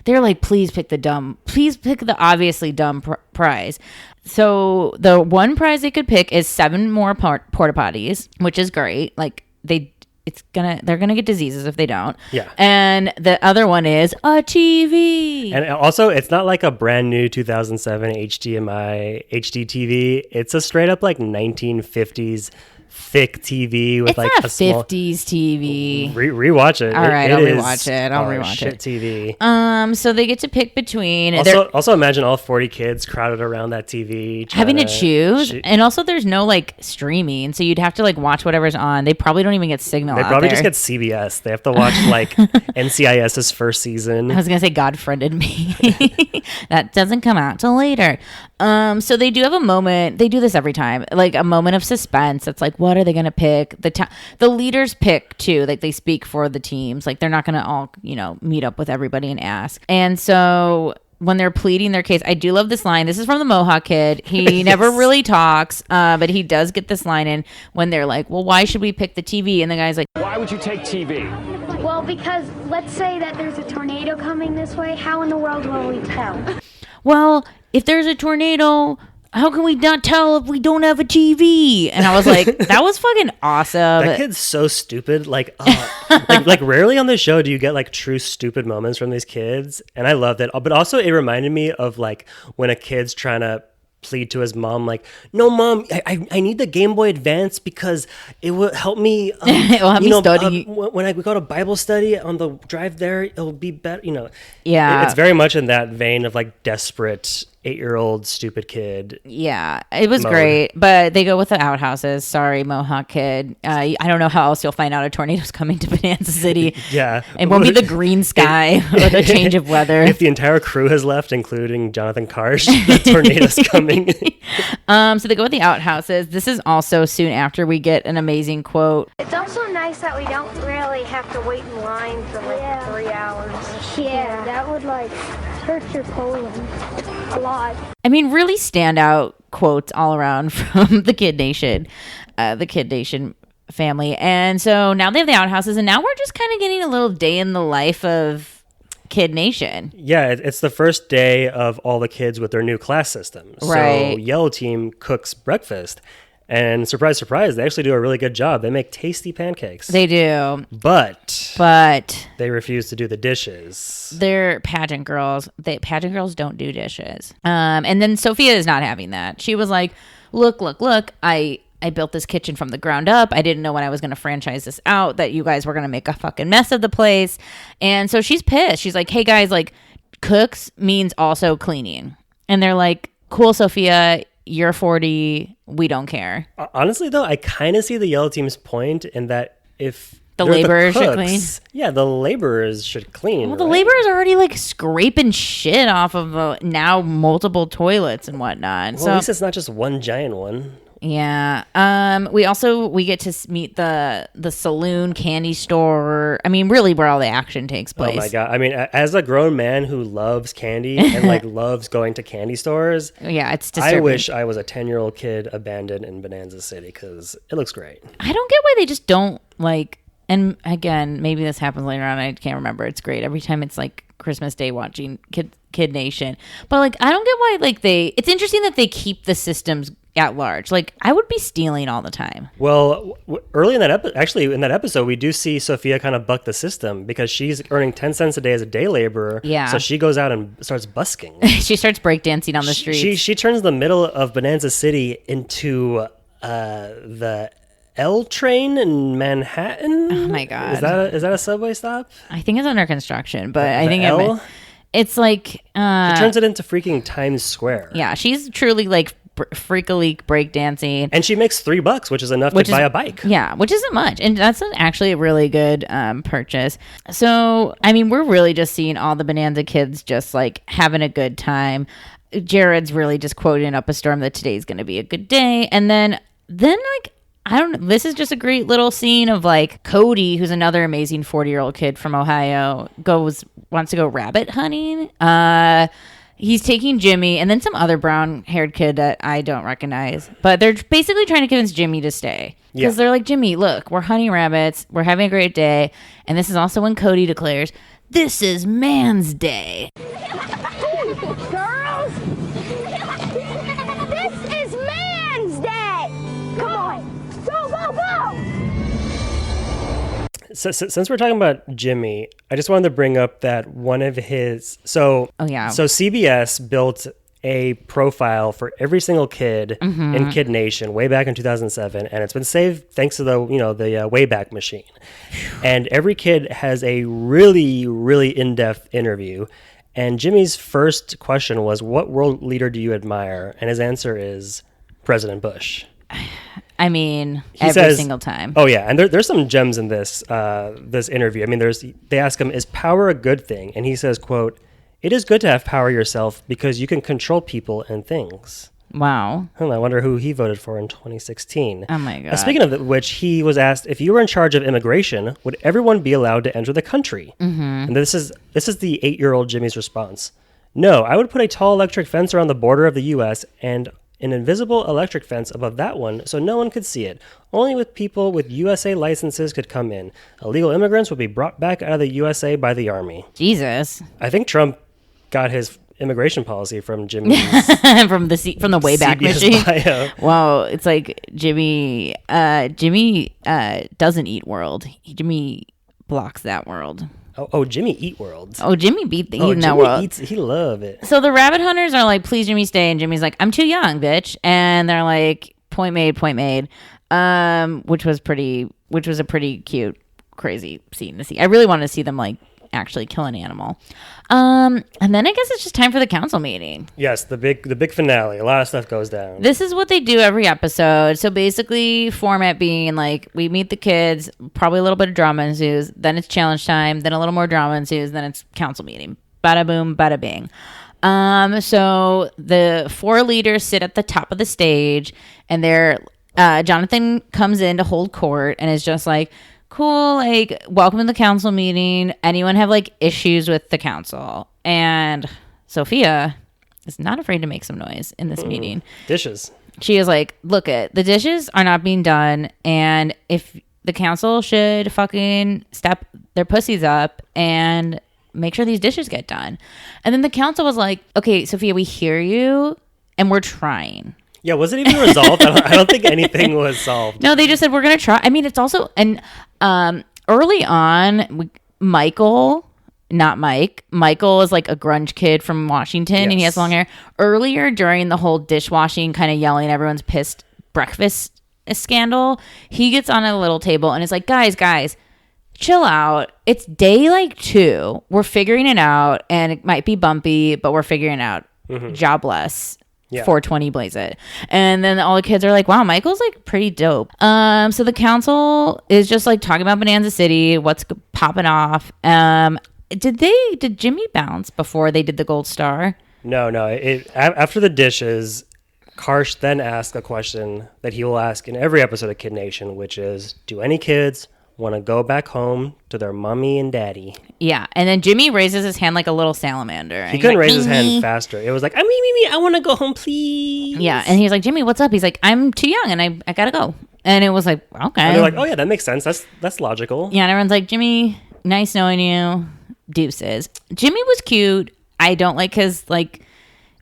They're like, please pick the obviously dumb prize. So the one prize they could pick is 7 more porta potties, which is great. Like they're gonna get diseases if they don't. Yeah. And the other one is a TV. And also, it's not like a brand new 2007 HDMI HD TV. It's a straight up like 1950s thick TV with It's like not a small 50s TV. Rewatch it. All right, I'll is rewatch it. I'll rewatch shit it. TV. So they get to pick between. Also imagine all 40 kids crowded around that TV, Having to choose, and also there's no like streaming, so you'd have to like watch whatever's on. They probably don't even get signal. They out probably there. just get CBS. They have to watch like NCIS's first season. I was gonna say God friended me. That doesn't come out till later. So they do have a moment. They do this every time, like a moment of suspense. It's like, what are they gonna pick? The leaders pick too. Like they speak for the teams. Like they're not gonna all meet up with everybody and ask. And so when they're pleading their case, I do love this line. This is from the Mohawk kid. He never really talks, but he does get this line in when they're like, well, why should we pick the TV? And the guy's like, why would you take TV? Well, because let's say that there's a tornado coming this way. How in the world will we tell? well, if there's a tornado, how can we not tell if we don't have a TV? And I was like, that was fucking awesome. That kid's so stupid. Like, like rarely on this show do you get like true stupid moments from these kids, and I loved it. But also, it reminded me of like when a kid's trying to plead to his mom, like, "No, mom, I need the Game Boy Advance because it will help me. It will help me study. When I go to Bible study on the drive there, it'll be better." Yeah. It's very much in that vein of like desperate 8-year-old stupid kid. Yeah, it was mode. great, but they go with the outhouses. Sorry, Mohawk kid. I don't know how else you'll find out a tornado's coming to Bonanza City. Yeah. It won't be the green sky or the change of weather. If the entire crew has left, including Jonathan Karsh, the tornado's coming. So they go with the outhouses. This is also soon after we get an amazing quote. It's also nice that we don't really have to wait in line for like 3 hours. Yeah, that would like hurt your colon a lot. I mean, really standout quotes all around from the Kid Nation family. And so now they have the outhouses, and now we're just kind of getting a little day in the life of Kid Nation. Yeah, it's the first day of all the kids with their new class system. Right. So Yellow Team cooks breakfast. And surprise, surprise, they actually do a really good job. They make tasty pancakes. They do. But they refuse to do the dishes. They're pageant girls. Pageant girls don't do dishes. And then Sophia is not having that. She was like, look, I built this kitchen from the ground up. I didn't know when I was going to franchise this out that you guys were going to make a fucking mess of the place. And so she's pissed. She's like, hey guys, like cooks means also cleaning. And they're like, cool, Sophia, you're 40. We don't care. Honestly, though, I kind of see the Yellow Team's point in that if The they're laborers should cooks, clean? Yeah, the laborers should clean. Well, the right? laborers are already like scraping shit off of now multiple toilets and whatnot. Well, so at least it's not just one giant one. yeah. We get to meet the saloon, candy store. I mean, really where all the action takes place. Oh my god! I mean, as a grown man who loves candy and like loves going to candy stores, Yeah, it's disturbing. I wish I was a 10-year-old kid abandoned in Bonanza City because it looks great. I don't get why they just don't like. And again, maybe this happens later on. I can't remember. It's great every time it's like Christmas Day watching Kid Nation. But like, I don't get why like it's interesting that they keep the systems at large. Like, I would be stealing all the time. Well, early in that episode, we do see Sophia kind of buck the system because she's earning 10 cents a day as a day laborer. Yeah. So she goes out and starts busking. She starts breakdancing on the streets. She turns the middle of Bonanza City into the L train in Manhattan. Oh my god! Is that a subway stop? I think it's under construction, but I The think L? it's like She turns it into freaking Times Square. yeah, she's truly like freakily breakdancing. And she makes $3, which is enough to buy a bike. Yeah, which isn't much. And that's actually a really good purchase. So, I mean, we're really just seeing all the Bonanza kids just like having a good time. Jared's really just quoting up a storm that today's going to be a good day. And then like, I don't know. This is just a great little scene of like Cody, who's another amazing 40-year-old kid from Ohio, wants to go rabbit hunting. He's taking Jimmy and then some other brown-haired kid that I don't recognize. But they're basically trying to convince Jimmy to stay. Because they're like, Jimmy, look, we're hunting rabbits. We're having a great day. And this is also when Cody declares, this is man's day. Girls, this is man's day. Come on, go, go, go. Since we're talking about Jimmy, I just wanted to bring up that one of his. So CBS built a profile for every single kid in Kid Nation way back in 2007, and it's been saved thanks to the Wayback Machine. And every kid has a really, really in-depth interview. And Jimmy's first question was, "What world leader do you admire?" And his answer is President Bush. I mean, single time. Oh yeah, and there's some gems in this interview. I mean, they ask him, "Is power a good thing?" And he says, "Quote, it is good to have power yourself because you can control people and things." Wow. I wonder who he voted for in 2016. Oh my God. Speaking of which, he was asked, if you were in charge of immigration, would everyone be allowed to enter the country? And this is the 8-year-old Jimmy's response. No, I would put a tall electric fence around the border of the U.S. and an invisible electric fence above that one so no one could see it. Only with people with USA licenses could come in. Illegal immigrants would be brought back out of the USA by the Army. Jesus. I think Trump got his immigration policy from Jimmy's from the Wayback CBS Machine. bio. Wow, it's like Jimmy doesn't eat world. Jimmy blocks that world. Oh, Jimmy eat world. Oh, Jimmy beat the eating that Jimmy world. He love it. So the rabbit hunters are like, "Please, Jimmy, stay," and Jimmy's like, "I'm too young, bitch," and they're like, point made. Which was a pretty cute, crazy scene to see. I really wanted to see them like actually kill an animal. And then I guess it's just time for the council meeting. Yes, the big finale. A lot of stuff goes down. This is what they do every episode. So basically, format being like, we meet the kids, probably a little bit of drama ensues, then it's challenge time, then a little more drama ensues, then it's council meeting. Bada boom, bada bing. So the 4 leaders sit at the top of the stage, and Jonathan comes in to hold court and is just like, "Cool, like, welcome to the council meeting. Anyone have like issues with the council?" And Sophia is not afraid to make some noise in this meeting. Dishes. She is like, "Look, the dishes are not being done, and if the council should fucking step their pussies up and make sure these dishes get done." And then the council was like, "Okay, Sophia, we hear you, and we're trying." Yeah, was it even resolved? I don't think anything was solved. No, they just said, "We're going to try." I mean, it's also, and early on, Michael is like a grunge kid from Washington, and he has long hair. Earlier during the whole dishwashing, kind of yelling, everyone's pissed breakfast scandal, he gets on a little table and is like, guys, chill out. It's day like 2. We're figuring it out, and it might be bumpy, but we're figuring it out. Jobless. Yeah. 420 blaze it. And then all the kids are like, "Wow, Michael's like pretty dope." So the council is just like talking about Bonanza City, what's popping off. Did Jimmy bounce before they did the gold star? No. After the dishes, Karsh then asked a question that he will ask in every episode of Kid Nation, which is, do any kids want to go back home to their mommy and daddy? Yeah, and then Jimmy raises his hand like a little salamander. He couldn't raise his hand faster. It was like, me, I want to go home, please. Yeah, and he's like, "Jimmy, what's up?" He's like, "I'm too young, and I gotta go." And it was like, okay. And they're like, "Oh yeah, that makes sense. That's logical." Yeah, and everyone's like, "Jimmy, nice knowing you. Deuces." Jimmy was cute. I don't like his like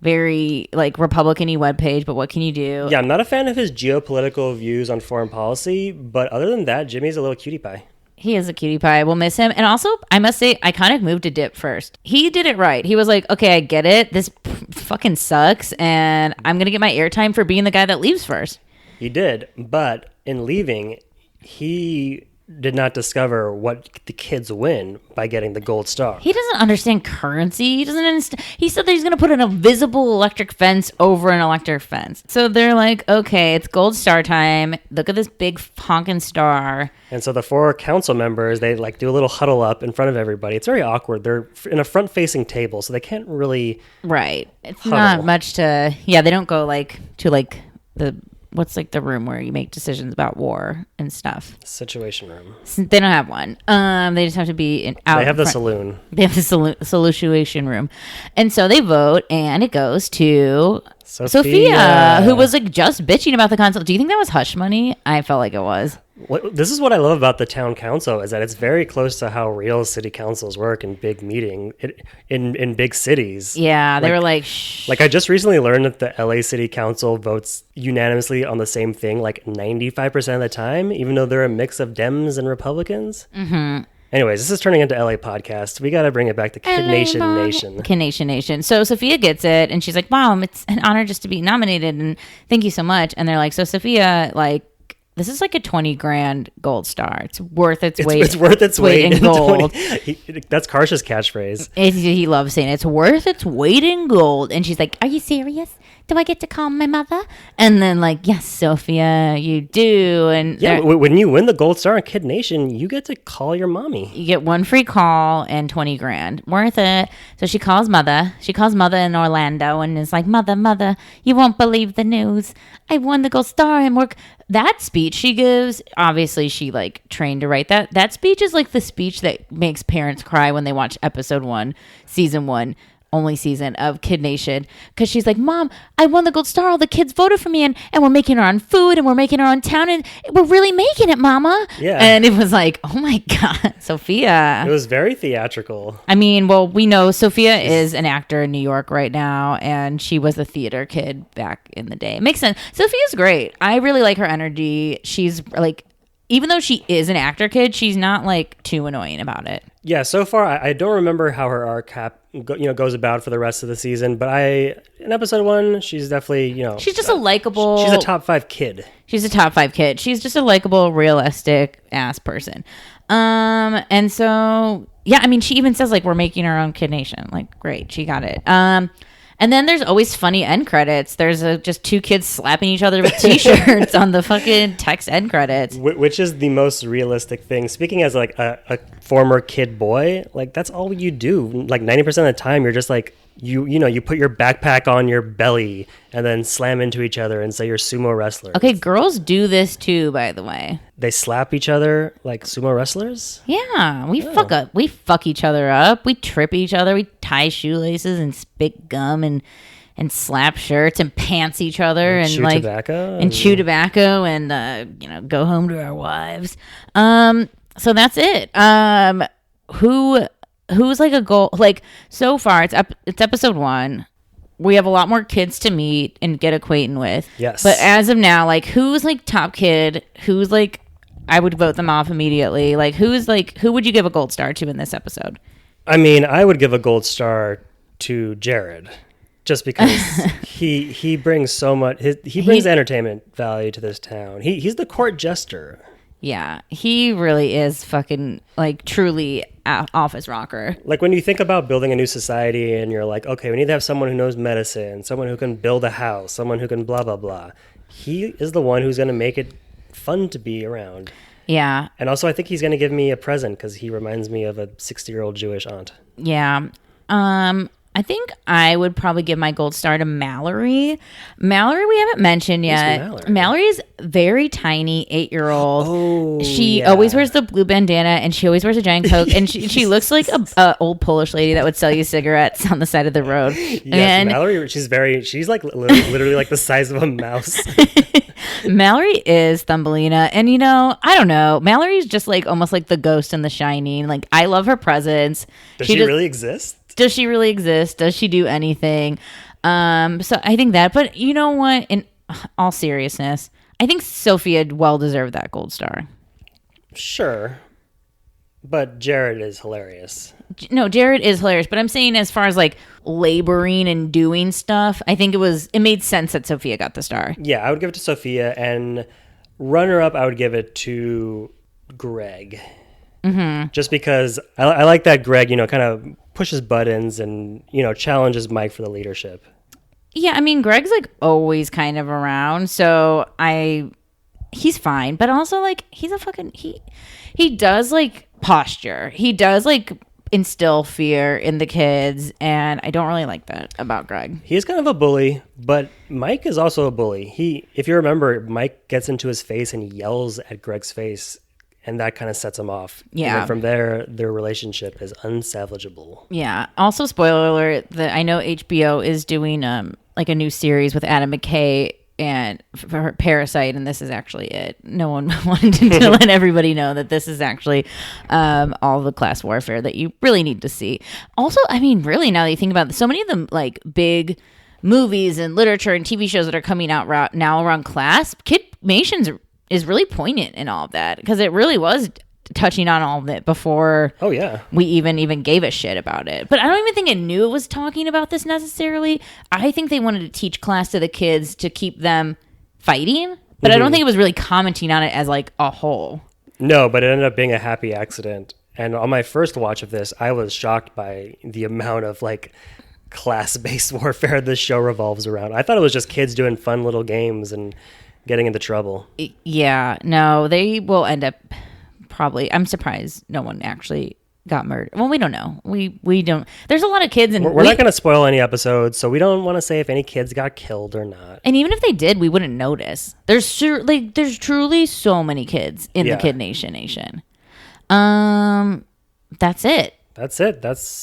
very like Republican-y webpage, but what can you do? Yeah, I'm not a fan of his geopolitical views on foreign policy, but other than that, Jimmy's a little cutie pie. He is a cutie pie. We'll miss him. And also, I must say, I kind of moved to Dip first. He did it right. He was like, "Okay, I get it. This fucking sucks, and I'm going to get my airtime for being the guy that leaves first." He did, but in leaving, he did not discover what the kids win by getting the gold star. He doesn't understand currency. He doesn't understand. He said that he's going to put an invisible electric fence over an electric fence. So they're like, "Okay, it's gold star time. Look at this big honking star." And so the 4 council members, they like do a little huddle up in front of everybody. It's very awkward. They're in a front-facing table, so they can't really It's huddle. not much to. Yeah, they don't go like to like the. What's like the room where you make decisions about war and stuff? Situation room. They don't have one. They just have to be out. They have the saloon. They have the solution room. And so they vote, and it goes to Sophia, who was like just bitching about the console. Do you think that was hush money? I felt like it was. This is what I love about the town council is that it's very close to how real city councils work in big in big cities. Yeah, they were like, shh. Like I just recently learned that the LA City Council votes unanimously on the same thing like 95% of the time, even though they're a mix of Dems and Republicans. Mm-hmm. Anyways, this is turning into LA Podcast. We got to bring it back to Kid Nation Nation. Kid Nation Nation. So Sophia gets it, and she's like, "Wow, it's an honor just to be nominated, and thank you so much." And they're like, "So Sophia, like, this is like a $20,000 gold star. It's worth its weight. It's worth its weight in gold." That's Karsha's catchphrase. He loves saying it's worth its weight in gold. And she's like, "Are you serious? Do I get to call my mother?" And then like, "Yes, Sophia, you do." And yeah, when you win the gold star in Kid Nation, you get to call your mommy. You get one free call and $20,000. Worth it. So she calls mother. She calls mother in Orlando and is like, Mother, you won't believe the news. I won the gold star and that speech she gives, obviously she like trained to write that. That speech is like the speech that makes parents cry when they watch episode 1, season 1. Only season of Kid Nation, because she's like, "Mom, I won the gold star. All the kids voted for me, and we're making our own food, and we're making our own town, and we're really making it, Mama." Yeah. And it was like, oh my God, Sophia. It was very theatrical. I mean, well, we know Sophia is an actor in New York right now, and she was a theater kid back in the day. It makes sense. Sophia's great. I really like her energy. She's like, even though she is an actor kid, she's not like too annoying about it. Yeah, so far I don't remember how her arc goes about for the rest of the season, but in episode 1 she's definitely she's just a likable. She's a top 5 kid. She's a top 5 kid. She's just a likable, realistic ass person. And so yeah, I mean, she even says like we're making our own Kid Nation. Like, great, she got it. And then there's always funny end credits. There's just 2 kids slapping each other with T-shirts on the fucking text end credits. Which is the most realistic thing. Speaking as like a former kid boy, like that's all you do. Like 90% of the time, you're just like, you put your backpack on your belly and then slam into each other and say you're sumo wrestlers. Okay, girls do this too, by the way. They slap each other like sumo wrestlers? Yeah, we fuck each other up. We trip each other. We tie shoelaces and spit gum and slap shirts and pants each other and chew like tobacco and chew tobacco and go home to our wives. So that's it. Who's like a goal? Like so far, it's episode 1. We have a lot more kids to meet and get acquainted with. Yes. But as of now, like who's like top kid? Who's like I would vote them off immediately. Like who would you give a gold star to in this episode? I mean, I would give a gold star to Jared, just because he brings so much. He brings entertainment value to this town. He's the court jester. Yeah, he really is fucking like truly office rocker. Like when you think about building a new society and you're like, okay, we need to have someone who knows medicine, someone who can build a house, someone who can blah, blah, blah. He is the one who's going to make it fun to be around. Yeah. And also I think he's going to give me a present because he reminds me of a 60-year-old Jewish aunt. Yeah. I think I would probably give my gold star to Mallory. Mallory, we haven't mentioned yet. Mallory's very tiny 8-year-old. Oh, she always wears the blue bandana and she always wears a giant Coke. And she looks like a old Polish lady that would sell you cigarettes on the side of the road. Yes, and Mallory, she's like literally like the size of a mouse. Mallory is Thumbelina. And I don't know. Mallory's just like almost like the ghost in The Shining. Like I love her presence. Does she really exist? Does she really exist? Does she do anything? So I think that. But you know what? In all seriousness, I think Sophia well deserved that gold star. Sure. But Jared is hilarious. No, Jared is hilarious. But I'm saying as far as like laboring and doing stuff, I think it made sense that Sophia got the star. Yeah, I would give it to Sophia. And runner-up, I would give it to Greg. Mm-hmm. Just because I like that Greg, kind of pushes buttons and, challenges Mike for the leadership. Yeah, I mean, Greg's like always kind of around, so he's fine. But also like he's a fucking he does like posture. He does like instill fear in the kids, and I don't really like that about Greg. He is kind of a bully, but Mike is also a bully. If you remember, Mike gets into his face and yells at Greg's face. And that kind of sets them off. Yeah. And then from there, their relationship is unsalvageable. Yeah. Also, spoiler alert, I know HBO is doing like a new series with Adam McKay and for Parasite, and this is actually it. No one wanted to let everybody know that this is actually all the class warfare that you really need to see. Also, I mean, really, now that you think about it, so many of them like big movies and literature and TV shows that are coming out now around class, Kidmations is really poignant in all of that, because it really was touching on all of it before we even gave a shit about it. But I don't even think it knew it was talking about this necessarily. I think they wanted to teach class to the kids to keep them fighting, but I don't think it was really commenting on it as like a whole. No, but it ended up being a happy accident. And on my first watch of this, I was shocked by the amount of like class-based warfare this show revolves around. I thought it was just kids doing fun little games and getting into trouble. Yeah, no, they will end up probably. I'm surprised no one actually got murdered. Well, we don't know. We don't. There's a lot of kids, and we're not going to spoil any episodes, so we don't want to say if any kids got killed or not. And even if they did, we wouldn't notice. There's truly so many kids in the Kid Nation. That's it.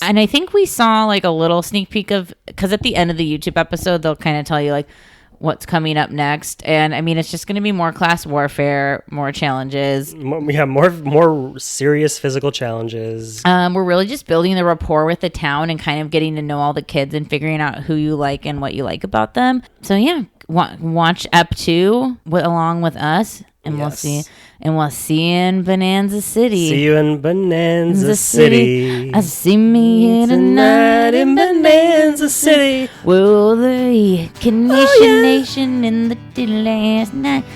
And I think we saw like a little sneak peek of, because at the end of the YouTube episode, they'll kind of tell you like what's coming up next. And I mean, it's just going to be more class warfare, more challenges. More serious physical challenges. We're really just building the rapport with the town and kind of getting to know all the kids and figuring out who you like and what you like about them. So yeah, watch Ep 2 along with us. And we'll see you in Bonanza City. See you in Bonanza City. I see me here tonight in Bonanza City. Will the Kid Nation in the last night.